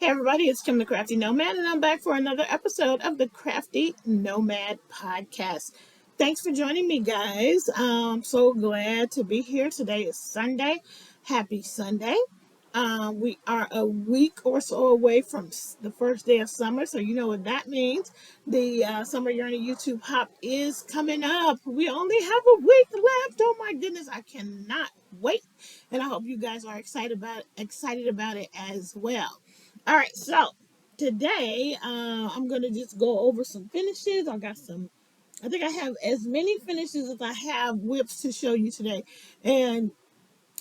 Hey everybody, it's Kim the Crafty Nomad, and I'm back for another episode of the Crafty Nomad podcast. Thanks for joining me, guys. I'm so glad to be here. Today is Sunday. Happy Sunday. We are a week or so away from the first day of summer, so you know what that means. The Summer Yearning YouTube Hop is coming up. We only have a week left. Oh my goodness, I cannot wait, and I hope you guys are excited about it as well. All right, so today I'm gonna just go over some finishes. I think I have as many finishes as I have whips to show you today, and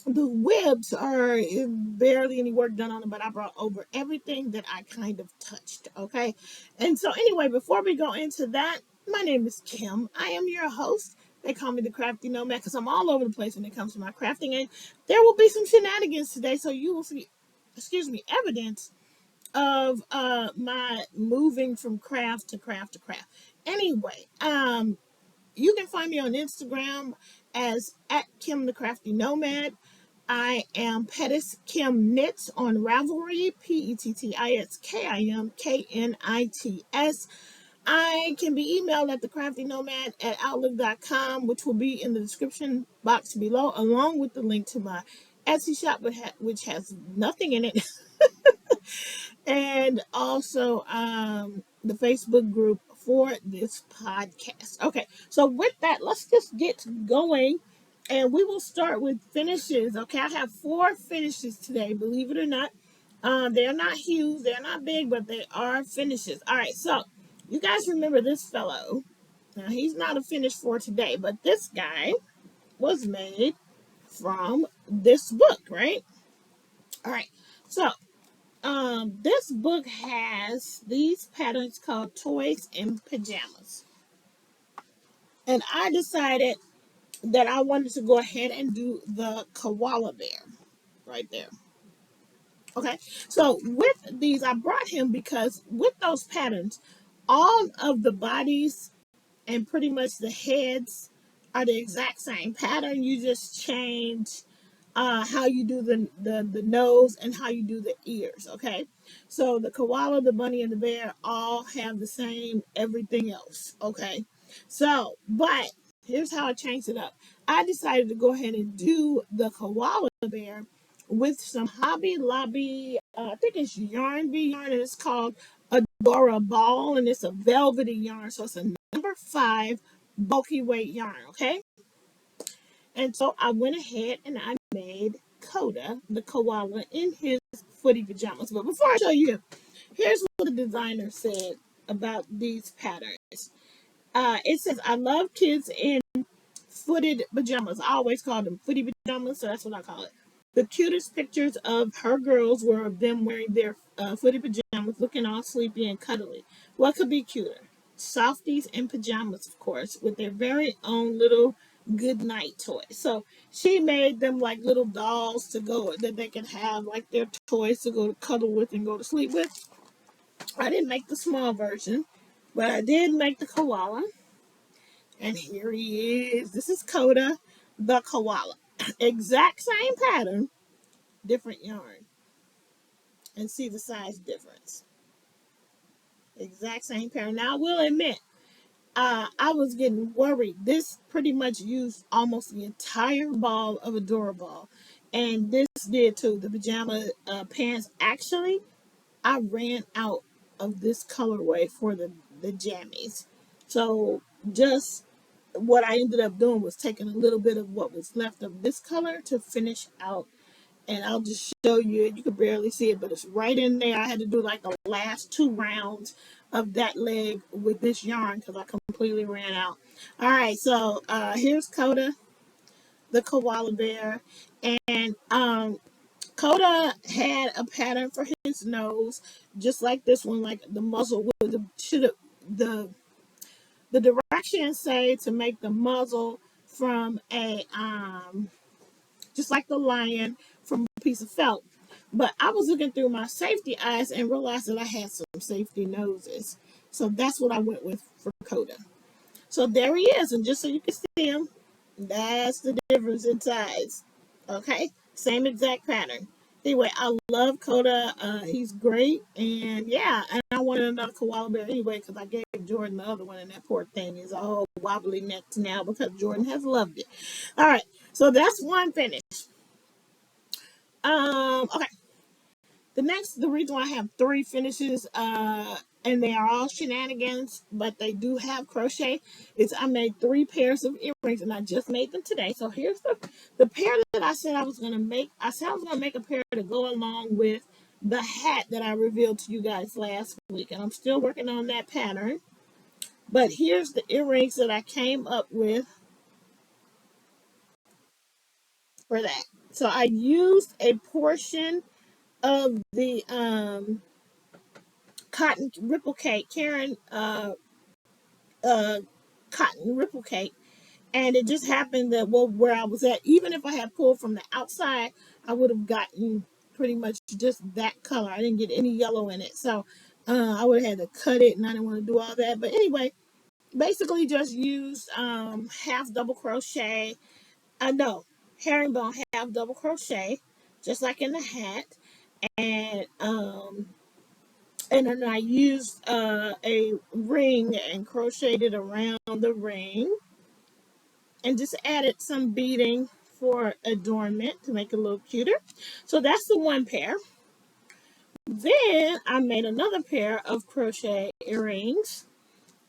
the whips are barely any work done on them, but I brought over everything that I kind of touched. Okay, and so anyway, before we go into that, my name is Kim. I am your host. They call me the Crafty Nomad because I'm all over the place when it comes to my crafting, and there will be some shenanigans today, so you will see, evidence of my moving from craft to craft to craft. Anyway, you can find me on Instagram as at Kim the Crafty Nomad. I am pettiskimknits on Ravelry, pettiskimknits. I can be emailed at thecraftynomad at outlook.com, which will be in the description box below, along with the link to my Etsy shop, which has nothing in it. And also the Facebook group for this podcast. Okay, so with that, let's just get going, and we will start with finishes. Okay, I have 4 finishes today, believe it or not. They're not huge, they're not big, but they are finishes. All right, so you guys remember this fellow. Now, he's not a finish for today, but this guy was made from this book, right? All right, so this book has these patterns called Toys and Pajamas. And I decided that I wanted to go ahead and do the koala bear right there. Okay, so with these, I brought him because with those patterns, all of the bodies and pretty much the heads are the exact same pattern. You just change how you do the nose and how you do the ears. Okay, so the koala, the bunny, and the bear all have the same everything else. Okay, so but here's how I changed it up. I decided to go ahead and do the koala bear with some Hobby Lobby. I think it's yarn bee yarn, and it's called Adora Ball, and it's a velvety yarn. So it's a number 5 bulky weight yarn. Okay. And so I went ahead and I made Koda the koala in his footy pajamas. But before I show you, here's what the designer said about these patterns. It says, I love kids in footed pajamas. I always call them footy pajamas, so that's what I call it. The cutest pictures of her girls were of them wearing their footy pajamas, looking all sleepy and cuddly. What could be cuter? Softies in pajamas, of course, with their very own little good night toy. So she made them like little dolls to go that they can have like their toys to go to cuddle with and go to sleep with. I didn't make the small version, but I did make the koala. And here he is. This is Koda the koala. Exact same pattern, different yarn. And see the size difference. Exact same pattern. Now I will admit, I was getting worried. This pretty much used almost the entire ball of a Dora ball. And this did too. The pajama pants. Actually, I ran out of this colorway for the jammies. So just what I ended up doing was taking a little bit of what was left of this color to finish out. And I'll just show you. You can barely see it, but it's right in there. I had to do like the last 2 rounds of that leg with this yarn because I completely ran out. All right, so here's Koda, the koala bear. And Koda had a pattern for his nose, just like this one, like the muzzle would should have the directions say to make the muzzle from a just like the lion from a piece of felt. But I was looking through my safety eyes and realized that I had some safety noses. So that's what I went with for Koda. So there he is. And just so you can see him, that's the difference in size. Okay? Same exact pattern. Anyway, I love Koda. He's great, and yeah, and I wanted another koala bear anyway because I gave Jordan the other one, and that poor thing is all wobbly necked now because Jordan has loved it. All right, so that's one finish. Okay, the reason why I have three finishes, and they are all shenanigans, but they do have crochet, is I made three pairs of earrings, and I just made them today. So here's the pair that I said I was gonna make. I said I was gonna make a pair to go along with the hat that I revealed to you guys last week, and I'm still working on that pattern. But here's the earrings that I came up with for that. So I used a portion of the cotton ripple cake, Karen uh, cotton ripple cake, and it just happened that well, where I was at, even if I had pulled from the outside, I would have gotten pretty much just that color. I didn't get any yellow in it, so I would have had to cut it, and I didn't want to do all that. But anyway, basically just used half double crochet. I know herringbone half double crochet, just like in the hat, and then I used a ring and crocheted around the ring and just added some beading for adornment to make it a little cuter. So that's the one pair. Then I made another pair of crochet earrings,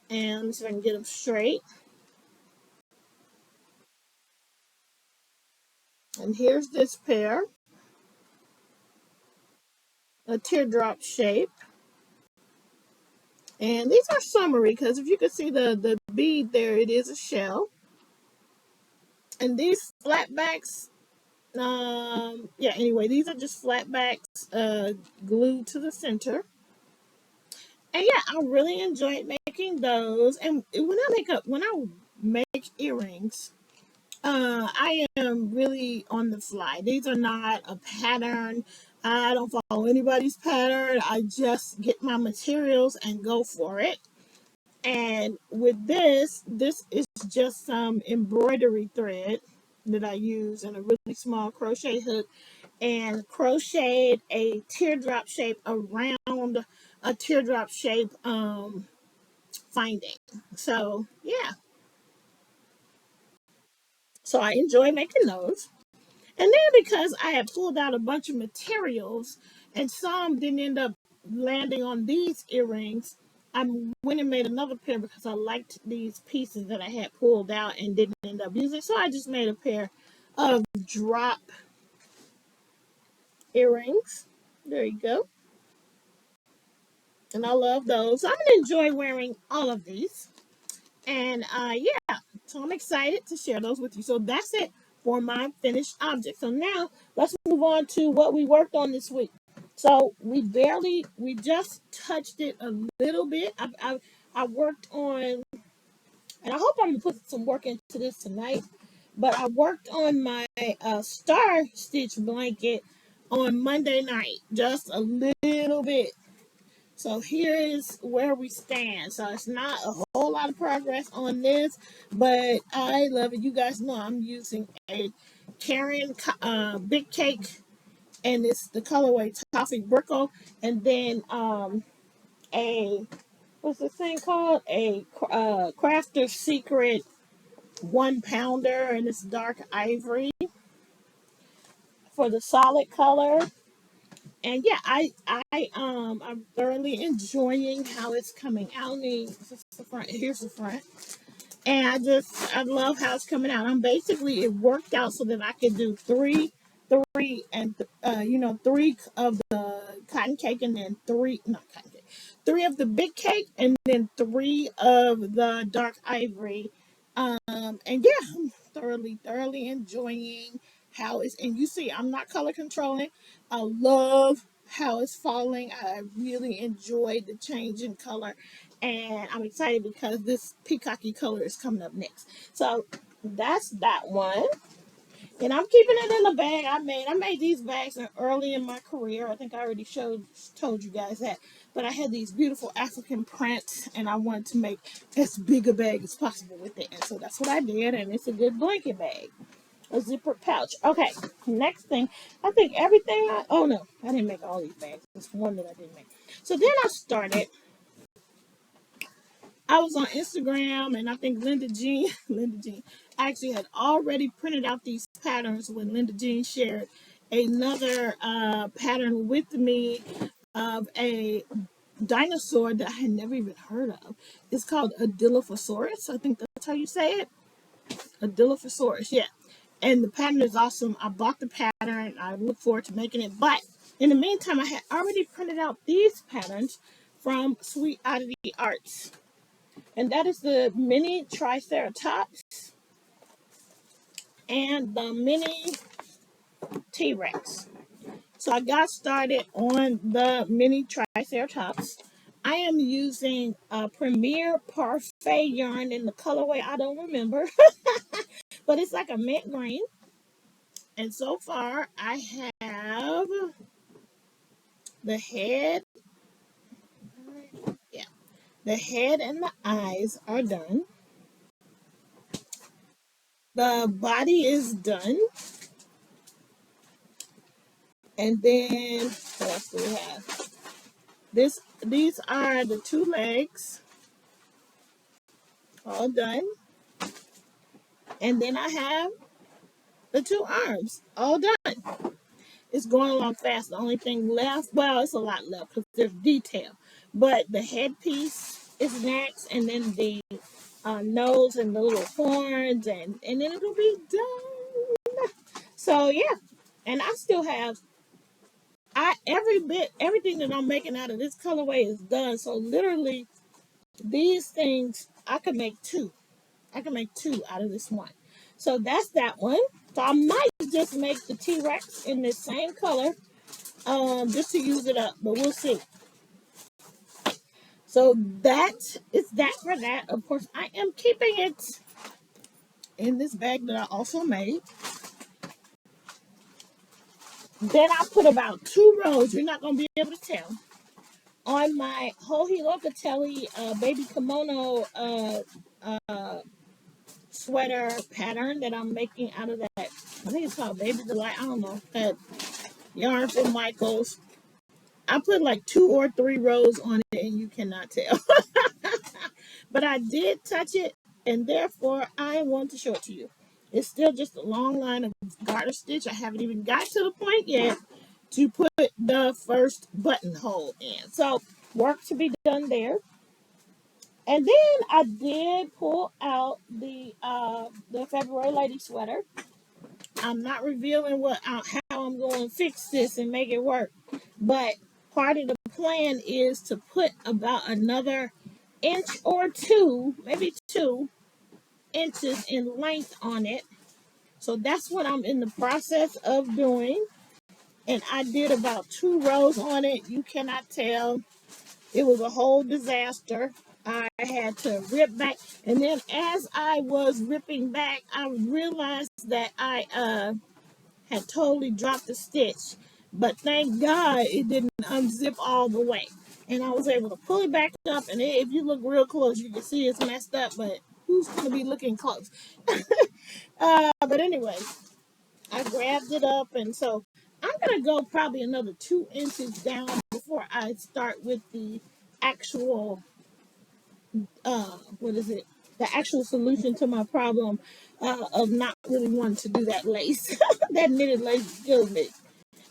and so I can get them straight. And here's this pair, a teardrop shape. And these are summery because if you can see the bead there, it is a shell. And these flatbacks, yeah, anyway, these are just flatbacks glued to the center. And yeah, I really enjoyed making those. And when I make earrings, I am really on the fly. These are not a pattern. I don't follow anybody's pattern. I just get my materials and go for it. And with this is just some embroidery thread that I use in a really small crochet hook and crocheted a teardrop shape around a teardrop shape finding. So yeah, so I enjoy making those. And then because I had pulled out a bunch of materials and some didn't end up landing on these earrings, I went and made another pair because I liked these pieces that I had pulled out and didn't end up using. So I just made a pair of drop earrings. There you go. And I love those. I'm gonna enjoy wearing all of these. And yeah, so I'm excited to share those with you. So that's it for my finished object. So now let's move on to what we worked on this week. So we just touched it a little bit. I worked on, and I hope I'm gonna put some work into this tonight. But I worked on my star stitch blanket on Monday night, just a little bit. So here is where we stand. So it's not a whole lot of progress on this, but I love it. You guys know I'm using a Karen Big Cake, and it's the colorway Toffee Brickle, and then a what's this thing called? A Crafter's Secret 1 pounder, and it's dark ivory for the solid color. And yeah, I'm thoroughly enjoying how it's coming out. This is the front. Here's the front, and I love how it's coming out. I'm basically it worked out so that I could do three, and three of the cotton cake, and then three not cotton cake, three of the big cake, and then three of the dark ivory. And yeah, I'm thoroughly enjoying how it's. And you see, I'm not color controlling. I love how it's falling. I really enjoyed the change in color, and I'm excited because this peacocky color is coming up next. So that's that one. And I'm keeping it in the bag I made these bags early in my career. I think I already told you guys that. But I had these beautiful African prints, and I wanted to make as big a bag as possible with it. And so that's what I did, and it's a good blanket bag. a zipper pouch. Okay, next thing, I think everything oh no, I didn't make all these bags. There's one that I didn't make. So then I was on Instagram, and I think Linda Jean, Linda Jean, actually had already printed out these patterns when Linda Jean shared another pattern with me of a dinosaur that I had never even heard of. It's called a Dilophosaurus. I think that's how you say it. A Dilophosaurus, yeah. And the pattern is awesome. I bought the pattern. I look forward to making it. But in the meantime, I had already printed out these patterns from Sweetoddityart. And that is the mini Triceratops and the mini T-Rex. So I got started on the mini Triceratops. I am using Premier Parfait yarn in the colorway I don't remember, but it's like a mint green. And so far, I have the head. Yeah, the head and the eyes are done. The body is done. And then what else do we have? These are the two legs, all done. And then I have the two arms, all done. It's going along fast. The only thing left, well, it's a lot left because there's detail. But the headpiece is next, and then the nose and the little horns, and then it'll be done. So yeah, and I still have everything that I'm making out of this colorway is done. So literally, these things I could make two. I can make two out of this one. So that's that one. So I might just make the T-Rex in the same color, just to use it up, but we'll see. So that is that for that. Of course, I am keeping it in this bag that I also made. Then I put about 2 rows, you're not going to be able to tell, on my Joji Lacatelli baby kimono sweater pattern that I'm making out of that. I think it's called Baby Delight. I don't know. That yarn from Michaels. I put like 2 or 3 rows on it and you cannot tell. But I did touch it, and therefore I want to show it to you. It's still just a long line of garter stitch. I haven't even got to the point yet to put the first buttonhole in. So work to be done there. And then I did pull out the February lady sweater. I'm not revealing how I'm going to fix this and make it work. But part of the plan is to put about another inch or two, maybe 2 inches in length on it. So that's what I'm in the process of doing. And I did about 2 rows on it. You cannot tell. It was a whole disaster. I had to rip back. And then as I was ripping back, I realized that I had totally dropped the stitch. But thank God it didn't unzip all the way. And I was able to pull it back up. And if you look real close, you can see it's messed up. But who's going to be looking close? But anyway, I grabbed it up. And so I'm going to go probably another 2 inches down before I start with the actual, what is it? The actual solution to my problem of not really wanting to do that lace. That knitted lace kills me.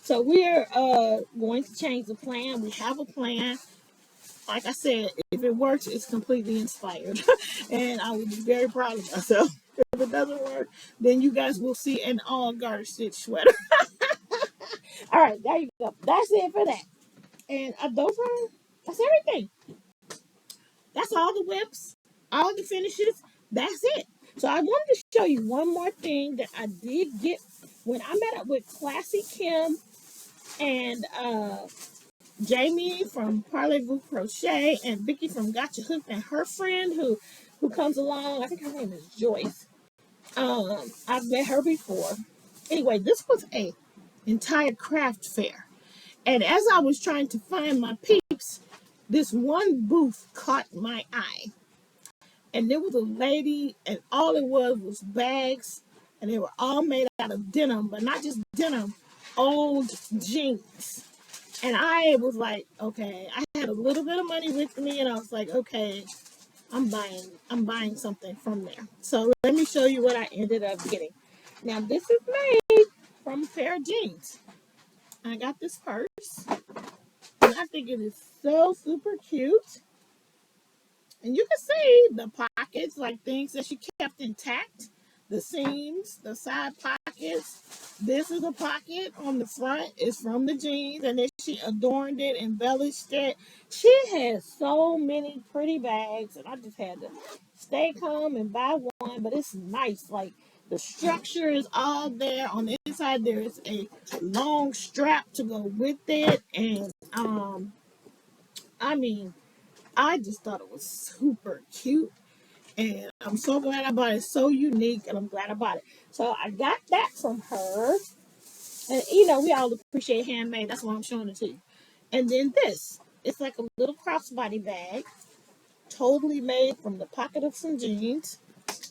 So we're going to change the plan. We have a plan. Like I said, if it works, it's completely inspired. And I would be very proud of myself. If it doesn't work, then you guys will see an all garter stitch sweater. All right, there you go. That's it for that. And that's everything. That's all the whips, all the finishes. That's it. So I wanted to show you one more thing that I did get when I met up with Classy Kim and Jamie from Parlez-Vous Crochet and Vicky from Gotcha Hook and her friend who comes along. I think her name is Joyce. I've met her before. Anyway, this was a entire craft fair. And as I was trying to find my peeps, this one booth caught my eye. And there was a lady, and all it was bags and they were all made out of denim, but not just denim, old jeans. And I was like, okay, I had a little bit of money with me, and I was like, okay, I'm buying something from there. So let me show you what I ended up getting. Now this is made from a pair of jeans. I got this purse, and I think it is so super cute. And you can see the pockets, like things that she kept intact. The seams, the side pockets. This is a pocket on the front. It's from the jeans. And then she adorned it, embellished it. She has so many pretty bags. And I just had to stay calm and buy one. But it's nice. Like the structure is all there. On the inside, there is a long strap to go with it. And I mean, I just thought it was super cute. And I'm so glad I bought it. It's so unique, and I'm glad I bought it. So I got that from her. And, we all appreciate handmade. That's why I'm showing it to you. And then this. It's like a little crossbody bag. Totally made from the pocket of some jeans.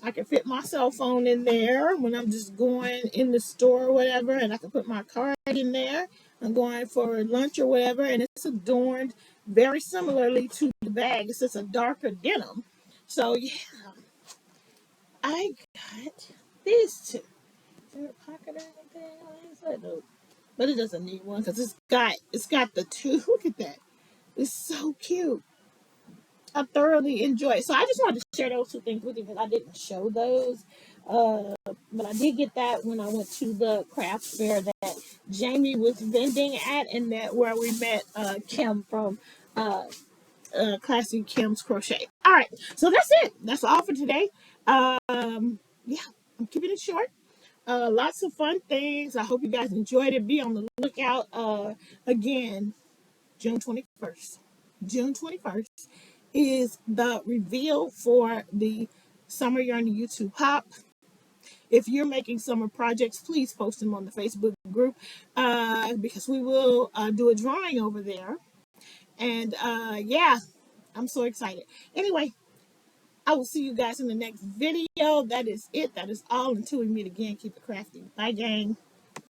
I can fit my cell phone in there when I'm just going in the store or whatever. And I can put my card in there. I'm going for lunch or whatever. And it's adorned very similarly to the bag. It's just a darker denim. So, yeah, I got these two. Is there a pocket or anything on the inside? No. But it doesn't need one because it's got the two. Look at that. It's so cute. I thoroughly enjoy it. So I just wanted to share those two things with you because I didn't show those. But I did get that when I went to the craft fair that Jamie was vending at, and that where we met Kim from Classy Kim's Crochet. All right, so that's it. That's all for today. Yeah, I'm keeping it short. Lots of fun things. I hope you guys enjoyed it. Be on the lookout. Again, June 21st. June 21st is the reveal for the Summer Yarn YouTube Pop. If you're making summer projects, please post them on the Facebook group because we will do a drawing over there. And yeah, I'm so excited. Anyway, I will see you guys in the next video. That is it. That is all. Until we meet again, keep it crafty. Bye, gang.